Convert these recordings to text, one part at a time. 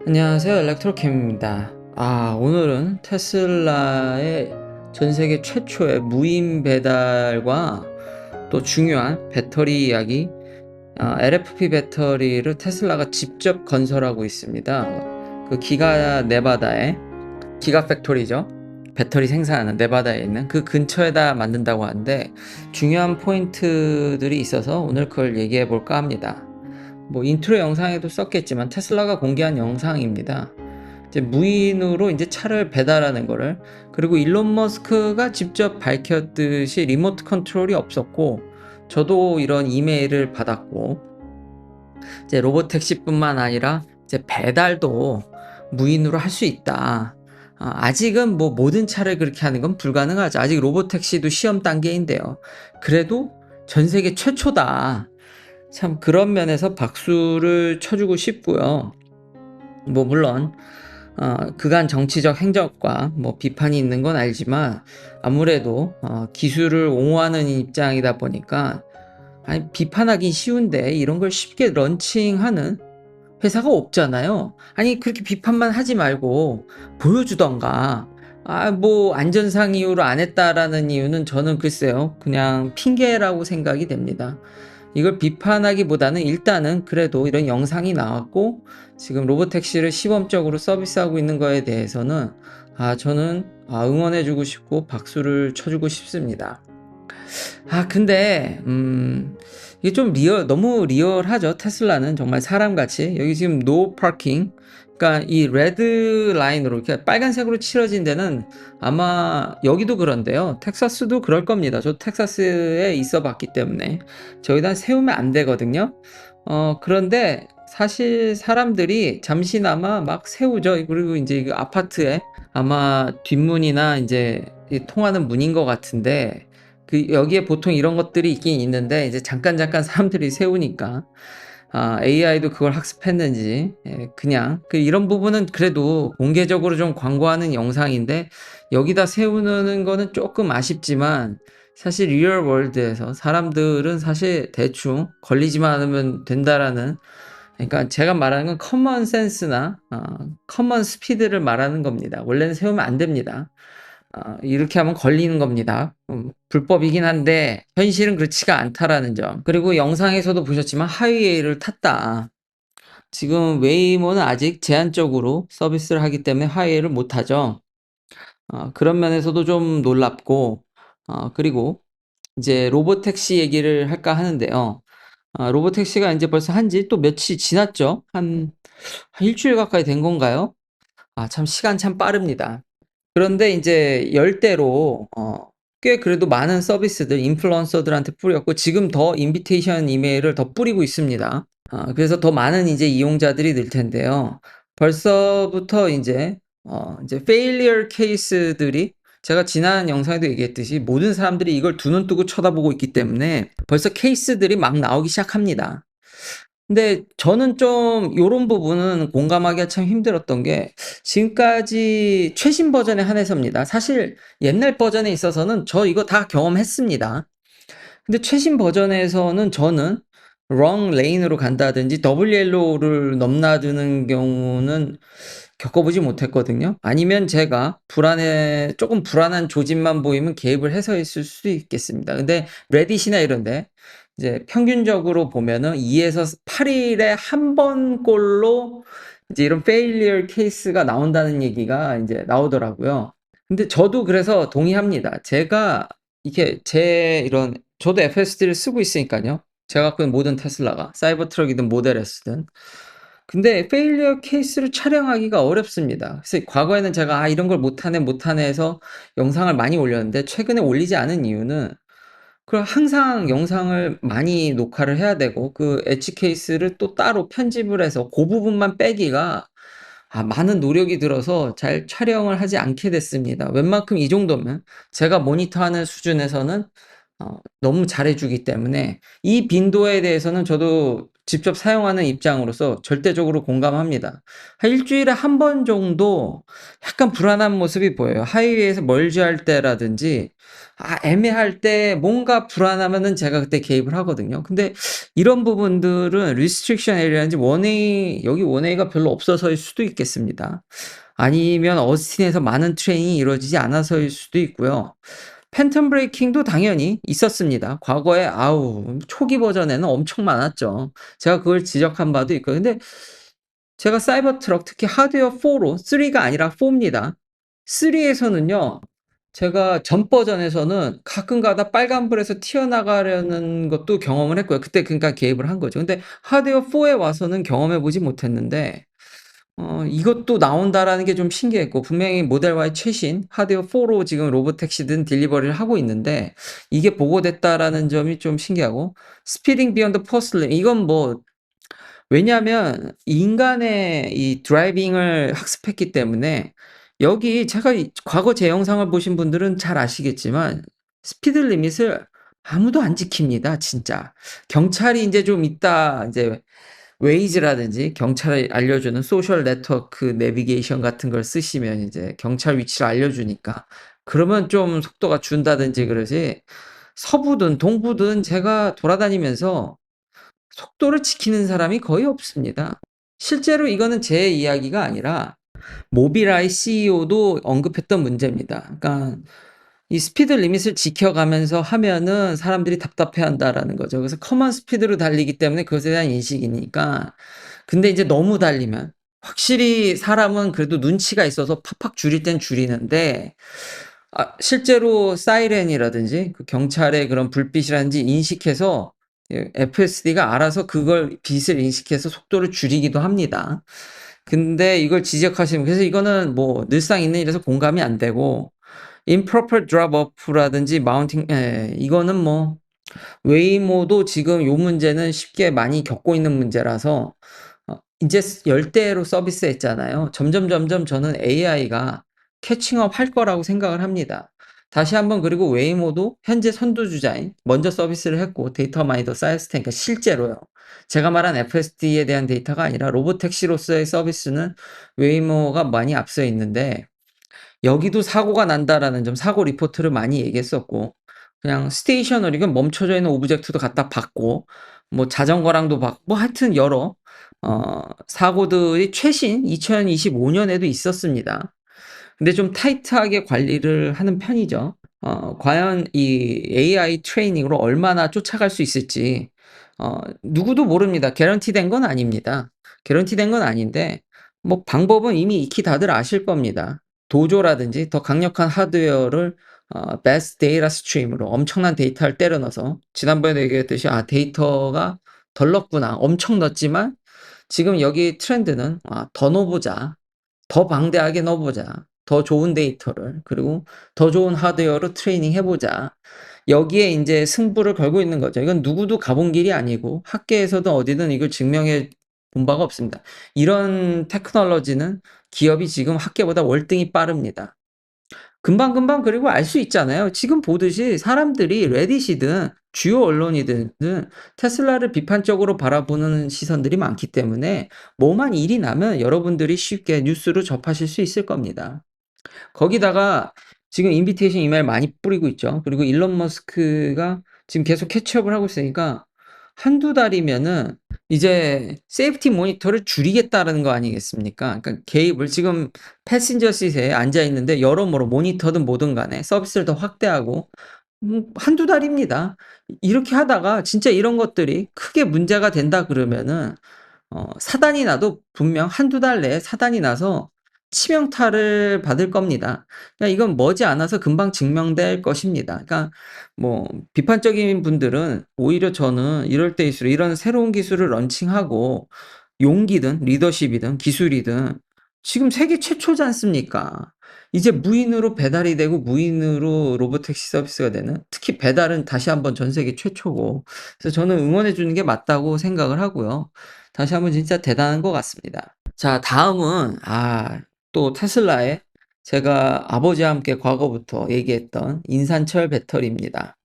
안녕하세요. 엘렉트로캠입니다. 오늘은 테슬라의 전 세계 최초의 무인 배달과 또 중요한 배터리 이야기, LFP 배터리를 테슬라가 직접 건설하고 있습니다. 그 기가 네바다에, 기가 팩토리죠. 배터리 생산하는 네바다에 있는 그 근처에다 만든다고 하는데 중요한 포인트들이 있어서 오늘 그걸 얘기해 볼까 합니다. 뭐 인트로 영상에도 썼겠지만 테슬라가 공개한 영상입니다. 이제 무인으로 이제 차를 배달하는 거를, 그리고 일론 머스크가 직접 밝혔듯이 리모트 컨트롤이 없었고, 저도 이런 이메일을 받았고, 이제 로봇 택시뿐만 아니라 이제 배달도 무인으로 할 수 있다. 아직은 뭐 모든 차를 그렇게 하는 건 불가능하죠. 아직 로봇 택시도 시험 단계인데요. 그래도 전 세계 최초다. 참 그런 면에서 박수를 쳐주고 싶고요. 뭐 물론 그간 정치적 행적과 뭐 비판이 있는 건 알지만, 아무래도 기술을 옹호하는 입장이다 보니까, 아니 비판하긴 쉬운데 이런 걸 쉽게 런칭하는 회사가 없잖아요. 아니 그렇게 비판만 하지 말고 보여주던가. 뭐 안전상 이유로 안 했다라는 이유는 저는 글쎄요, 그냥 핑계라고 생각이 됩니다. 이걸 비판하기보다는 일단은 그래도 이런 영상이 나왔고 지금 로보택시를 시범적으로 서비스하고 있는 거에 대해서는 저는 응원해 주고 싶고 박수를 쳐주고 싶습니다. 근데 이게 좀 너무 리얼하죠. 테슬라는 정말 사람같이 여기 지금 노 파킹, 그러니까 이 레드 라인으로 이렇게 빨간색으로 칠해진 데는 아마 여기도 그런데요. 텍사스도 그럴 겁니다. 저 텍사스에 있어 봤기 때문에 저기다 세우면 안 되거든요. 그런데 사실 사람들이 잠시나마 막 세우죠. 그리고 이제 그 아파트에 아마 뒷문이나 이제 통하는 문인 것 같은데, 여기에 보통 이런 것들이 있긴 있는데 이제 잠깐 사람들이 세우니까 AI도 그걸 학습했는지, 그냥 이런 부분은 그래도 공개적으로 좀 광고하는 영상인데 여기다 세우는 거는 조금 아쉽지만, 사실 리얼 월드에서 사람들은 사실 대충 걸리지만 않으면 된다라는, 그러니까 제가 말하는 건 커먼 센스나 커먼 스피드를 말하는 겁니다. 원래는 세우면 안 됩니다. 이렇게 하면 걸리는 겁니다. 불법이긴 한데 현실은 그렇지가 않다라는 점. 그리고 영상에서도 보셨지만 하이웨이를 탔다. 지금 웨이모는 아직 제한적으로 서비스를 하기 때문에 하이웨이를 못 하죠. 그런 면에서도 좀 놀랍고, 그리고 이제 로보택시 얘기를 할까 하는데요. 로보택시가 이제 벌써 한지 또 며칠 지났죠? 한 일주일 가까이 된 건가요? 참 시간 참 빠릅니다. 그런데 이제 열대로 꽤 그래도 많은 서비스들 인플루언서들한테 뿌렸고, 지금 더 인비테이션 이메일을 더 뿌리고 있습니다. 그래서 더 많은 이제 이용자들이 늘 텐데요. 벌써부터 이제 failure 케이스들이, 제가 지난 영상에도 얘기했듯이 모든 사람들이 이걸 두 눈 뜨고 쳐다보고 있기 때문에 벌써 케이스들이 막 나오기 시작합니다. 근데 저는 좀 요런 부분은 공감하기가 참 힘들었던 게, 지금까지 최신 버전에 한해서입니다. 사실 옛날 버전에 있어서는 저 이거 다 경험했습니다. 근데 최신 버전에서는 저는 wrong lane으로 간다든지 더블 옐로우를 넘나드는 경우는 겪어보지 못했거든요. 아니면 제가 조금 불안한 조짐만 보이면 개입을 해서 있을 수도 있겠습니다. 근데 레딧이나 이런데 이제 평균적으로 보면은 2에서 8일에 한 번꼴로 이제 이런 페일리얼 케이스가 나온다는 얘기가 이제 나오더라고요. 근데 저도 그래서 동의합니다. 제가 이게 저도 FSD를 쓰고 있으니까요. 제가 갖고 있는 모든 테슬라가 사이버 트럭이든 모델 S든. 근데 페일리어 케이스를 촬영하기가 어렵습니다. 그래서 과거에는 제가 이런 걸 못하네 해서 영상을 많이 올렸는데, 최근에 올리지 않은 이유는, 그럼 항상 영상을 많이 녹화를 해야 되고 그 엣지 케이스를 또 따로 편집을 해서 그 부분만 빼기가 많은 노력이 들어서 잘 촬영을 하지 않게 됐습니다. 웬만큼 이 정도면 제가 모니터하는 수준에서는 너무 잘해주기 때문에 이 빈도에 대해서는 저도 직접 사용하는 입장으로서 절대적으로 공감합니다. 한 일 주일에 한 번 정도 약간 불안한 모습이 보여요. 하이웨이에서 멀지할 때라든지 애매할 때 뭔가 불안하면은 제가 그때 개입을 하거든요. 근데 이런 부분들은 리스트릭션 에리아인지 원웨이 여기 원웨이가 별로 없어서일 수도 있겠습니다. 아니면 어스틴에서 많은 트레이닝이 이루어지지 않아서일 수도 있고요. 팬텀 브레이킹도 당연히 있었습니다. 과거에 초기 버전에는 엄청 많았죠. 제가 그걸 지적한 바도 있고요. 근데 제가 사이버 트럭 특히 하드웨어 4로 3가 아니라 4입니다. 3에서는요. 제가 전 버전에서는 가끔 가다 빨간불에서 튀어나가려는 것도 경험을 했고요. 그때 그러니까 개입을 한 거죠. 근데 하드웨어 4에 와서는 경험해 보지 못했는데 이것도 나온다라는 게 좀 신기했고 분명히 모델 Y 최신 하드웨어 4로 지금 로보택시든 딜리버리를 하고 있는데 이게 보고됐다라는 점이 좀 신기하고 스피딩 비욘드 퍼슬링 이건 뭐 왜냐하면 인간의 이 드라이빙을 학습했기 때문에 여기 제가 과거 제 영상을 보신 분들은 잘 아시겠지만 스피드 리밋을 아무도 안 지킵니다 진짜. 경찰이 인제 좀 이따 인제 웨이즈라든지 경찰이 알려주는 소셜 네트워크 내비게이션 같은 걸 쓰시면 이제 경찰 위치를 알려주니까 그러면 좀 속도가 준다든지 그러지 서부든 동부든 제가 돌아다니면서 속도를 지키는 사람이 거의 없습니다. 실제로 이거는 제 이야기가 아니라 모빌아이 CEO도 언급했던 문제입니다. 그러니까 이 스피드 리밋을 지켜가면서 하면은 사람들이 답답해한다라는 거죠. 그래서 커먼 스피드로 달리기 때문에 그것에 대한 인식이니까. 근데 이제 너무 달리면 확실히 사람은 그래도 눈치가 있어서 팍팍 줄일 땐 줄이는데 실제로 사이렌이라든지 그 경찰의 그런 불빛이라든지 인식해서 FSD가 알아서 그걸 빛을 인식해서 속도를 줄이기도 합니다. 근데 이걸 지적하시면 그래서 이거는 뭐 늘상 있는 일에서 공감이 안 되고 improper drop off라든지 마운팅 이거는 뭐 웨이모도 지금 요 문제는 쉽게 많이 겪고 있는 문제라서 인제 열대로 서비스했잖아요. 점점 저는 AI가 캐칭업 할 거라고 생각을 합니다. 다시 한번 그리고 웨이모도 현재 선두주자인 먼저 서비스를 했고 데이터가 많이 더 쌓였을 테니까 실제로요. 제가 말한 FSD에 대한 데이터가 아니라 로보택시로서의 서비스는 웨이모가 많이 앞서 있는데 여기도 사고가 난다라는 점 사고 리포트를 많이 얘기했었고 그냥 스테이셔너리건 멈춰져 있는 오브젝트도 갖다 박고 뭐 자전거랑도 뭐 하여튼 여러 사고들이 최신 2025 년에도 있었습니다. 근데 좀 타이트하게 관리를 하는 편이죠. 과연 이 AI 트레이닝으로 얼마나 쫓아갈 수 있을지 누구도 모릅니다. 개런티된 건 아닙니다. 개런티된 건 아닌데 뭐 방법은 이미 익히 다들 아실 겁니다. 도조라든지 더 강력한 하드웨어를 베스트 데이터 스트림으로 엄청난 데이터를 때려 넣어서 지난번에도 얘기했듯이 데이터가 덜 넣었구나. 엄청 넣었지만 지금 여기 트렌드는 더 넣어 보자. 더 방대하게 넣어 보자. 더 좋은 데이터를 그리고 더 좋은 하드웨어로 트레이닝 해 보자. 여기에 인제 승부를 걸고 있는 거죠. 이건 누구도 가본 길이 아니고 학계에서든 어디든 이걸 증명해 본 바가 없습니다. 이런 테크놀로지는 기업이 지금 학계보다 월등히 빠릅니다. 금방금방 그리고 알 수 있잖아요. 지금 보듯이 사람들이 레딧이든 주요 언론이든 테슬라를 비판적으로 바라보는 시선들이 많기 때문에 뭐만 일이 나면 여러분들이 쉽게 뉴스로 접하실 수 있을 겁니다. 거기다가 지금 인비테이션 이메일 많이 뿌리고 있죠. 그리고 일론 머스크가 지금 계속 캐치업을 하고 있으니까 한두 달이면은 이제 세이프티 모니터를 줄이겠다라는 거 아니겠습니까? 그러니까 개입을 지금 패신저 시트에 앉아 있는데 여러모로 모니터든 뭐든 간에 서비스를 더 확대하고 한두 달입니다. 이렇게 하다가 진짜 이런 것들이 크게 문제가 된다 그러면은 사단이 나도 분명 한두 달 내에 사단이 나서 치명타를 받을 겁니다. 그러니까 이건 머지않아서 금방 증명될 것입니다. 그러니까 뭐 비판적인 분들은 오히려 저는 이럴 때일수록 이런 새로운 기술을 런칭하고 용기든 리더십이든 기술이든 지금 세계 최초지 않습니까? 이제 무인으로 배달이 되고 무인으로 로보택시 서비스가 되는 특히 배달은 다시 한번 전 세계 최초고 그래서 저는 응원해 주는 게 맞다고 생각을 하고요. 다시 한번 진짜 대단한 것 같습니다. 자 다음은 또 테슬라의 제가 아버지와 함께 과거부터 얘기했던 인산철 배터리입니다.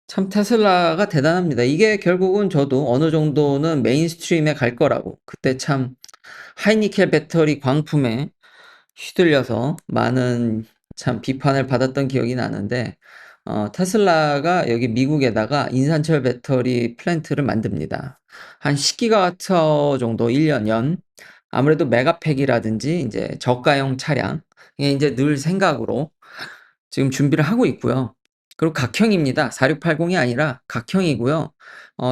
참 테슬라가 대단합니다. 이게 결국은 저도 어느 정도는 메인스트림에 갈 거라고, 그때 참 하이니켈 배터리 광품에 휘둘려서 많은 참 비판을 받았던 기억이 나는데, 테슬라가 여기 미국에다가 인산철 배터리 플랜트를 만듭니다. 한 10기가와트 정도 1년 연. 아무래도 메가팩이라든지 이제 저가형 차량, 이게 이제 늘 생각으로 지금 준비를 하고 있고요. 그리고 각형입니다. 4680이 아니라 각형이고요.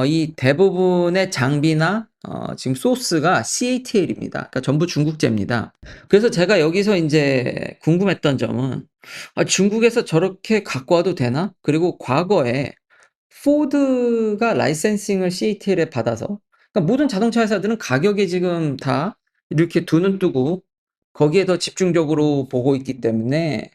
이 대부분의 장비나 지금 소스가 CATL입니다. 그러니까 전부 중국제입니다. 그래서 제가 여기서 인제 궁금했던 점은, '아, 중국에서 저렇게 갖고 와도 되나?' 그리고 과거에 포드가 라이센싱을 CATL에 받아서, 그러니까 모든 자동차 회사들은 가격에 지금 다 이렇게 두 눈 뜨고 거기에 더 집중적으로 보고 있기 때문에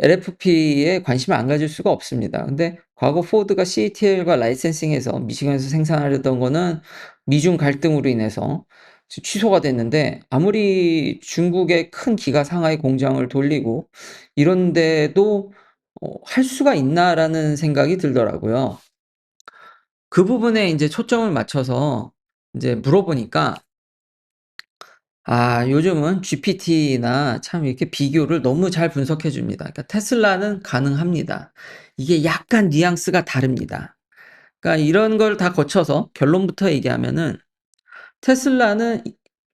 LFP에 관심을 안 가질 수가 없습니다. 근데 과거 포드가 CATL과 라이센싱해서 미시간에서 생산하려던 거는 미중 갈등으로 인해서 취소가 됐는데, 아무리 중국의 큰 기가 상하이 공장을 돌리고 이런데도 '할 수가 있나.'라는 생각이 들더라고요. 그 부분에 인제 초점을 맞춰서 인제 물어보니까, 요즘은 GPT나 참 이렇게 비교를 너무 잘 분석해 줍니다. 그러니까 테슬라는 가능합니다. 이게 약간 뉘앙스가 다릅니다. 그러니까 이런 걸 다 거쳐서 결론부터 얘기하면은, 테슬라는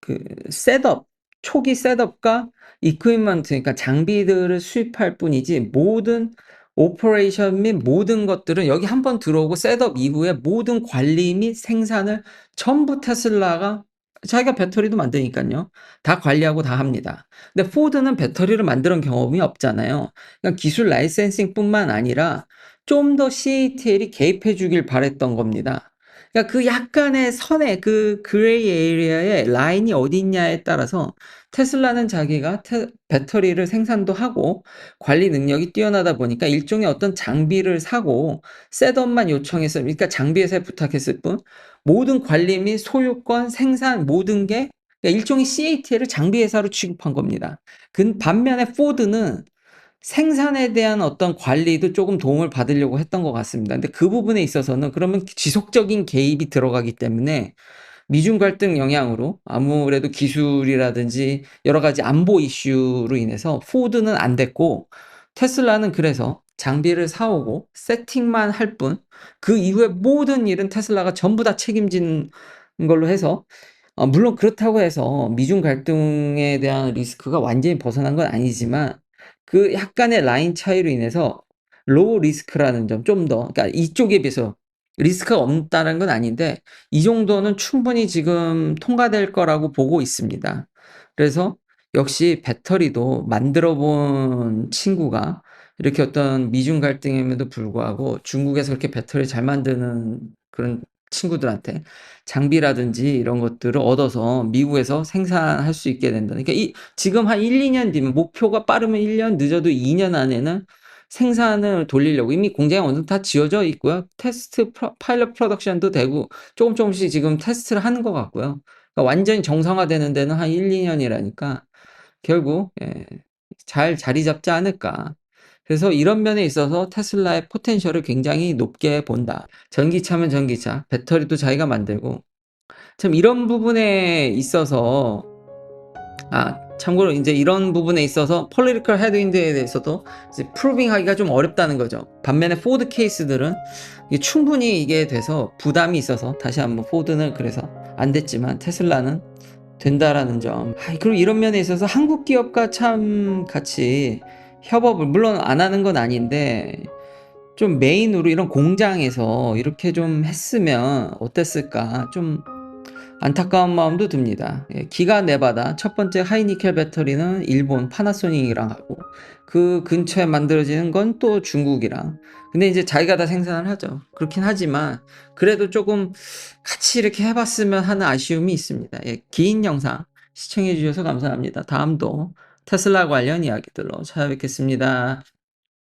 그 셋업, 초기 셋업과 이퀴프먼트, 그러니까 장비들을 수입할 뿐이지 모든 오퍼레이션 및 모든 것들은 여기 한번 들어오고 셋업 이후에 모든 관리 및 생산을 전부 테슬라가, 자기가 배터리도 만드니깐요, 다 관리하고 다 합니다. 근데 포드는 배터리를 만들은 경험이 없잖아요. 그러니까 기술 라이센싱뿐만 아니라 좀 더 CATL이 개입해 주길 바랐던 겁니다. 그러니까 그 약간의 선의 그 그레이 에리어의 라인이 어디 있냐에 따라서 테슬라는 자기가 배터리를 생산도 하고 관리 능력이 뛰어나다 보니까 일종의 어떤 장비를 사고 셋업만 요청해서, 그러니까 장비 회사에 부탁했을 뿐 모든 관리 및 소유권, 생산 모든 게, 그러니까 일종의 CATL을 장비 회사로 취급한 겁니다. 반면에 포드는 생산에 대한 어떤 관리도 쪼금 도움을 받으려고 했던 것 같습니다. 근데 그 부분에 있어서는 그러면 지속적인 개입이 들어가기 때문에 미중 갈등 영향으로 아무래도 기술이라든지 여러 가지 안보 이슈로 인해서 포드는 안 됐고, 테슬라는 그래서 장비를 사 오고 세팅만 할 뿐 그 이후의 모든 일은 테슬라가 전부 다 책임지는 걸로 해서, 물론 그렇다고 해서 미중 갈등에 대한 리스크가 완전히 벗어난 건 아니지만 그 약간의 라인 차이로 인해서 로우 리스크라는 점, 좀 더, 그러니까 이쪽에 비해서 리스크가 없다는 건 아닌데 이 정도는 충분히 지금 통과될 거라고 보고 있습니다. 그래서 역시 배터리도 만들어 본 친구가 이렇게 어떤 미중 갈등임에도 불구하고 중국에서 그렇게 배터리 잘 만드는 그런 친구들한테 장비라든지 이런 것들을 얻어서 미국에서 생산할 수 있게 된다. 그러니까 이 지금 한 1-2년 뒤면, 목표가 빠르면 1년, 늦어도 2년 안에는 생산을 돌리려고 이미 공장이 어느 정도 다 지어져 있고요. 테스트 파일럿 프로덕션도 되고 쪼금씩 지금 테스트를 하는 것 같고요. 그러니까 완전히 정상화되는 데는 한 1-2 년이라니까 결국 잘 자리 잡지 않을까. 그래서 이런 면에 있어서 테슬라의 포텐셜을 굉장히 높게 본다. 전기차면 전기차, 배터리도 자기가 만들고, 참 이런 부분에 있어서, 참고로 인제 이런 부분에 있어서 political headwind에 대해서도 이제 proving 하기가 좀 어렵다는 거죠. 반면에 포드 케이스들은 이게 충분히 이게 돼서 부담이 있어서 다시 한번 포드는 그래서 안 됐지만 테슬라는 된다라는 점. 그리고 이런 면에 있어서 한국 기업과 참 같이 협업을, 물론 안 하는 건 아닌데 좀 메인으로 이런 공장에서 이렇게 좀 했으면 어땠을까, 좀 안타까운 마음도 듭니다. 기가 네바다 첫 번째 하이니켈 배터리는 일본 파나소닉이랑 하고, 그 근처에 만들어지는 건 또 중국이랑. 근데 이제 자기가 다 생산을 하죠. 그렇긴 하지만 그래도 조금 같이 이렇게 해 봤으면 하는 아쉬움이 있습니다. 긴 영상 시청해 주셔서 감사합니다. 다음도 테슬라 관련 이야기들로 찾아뵙겠습니다.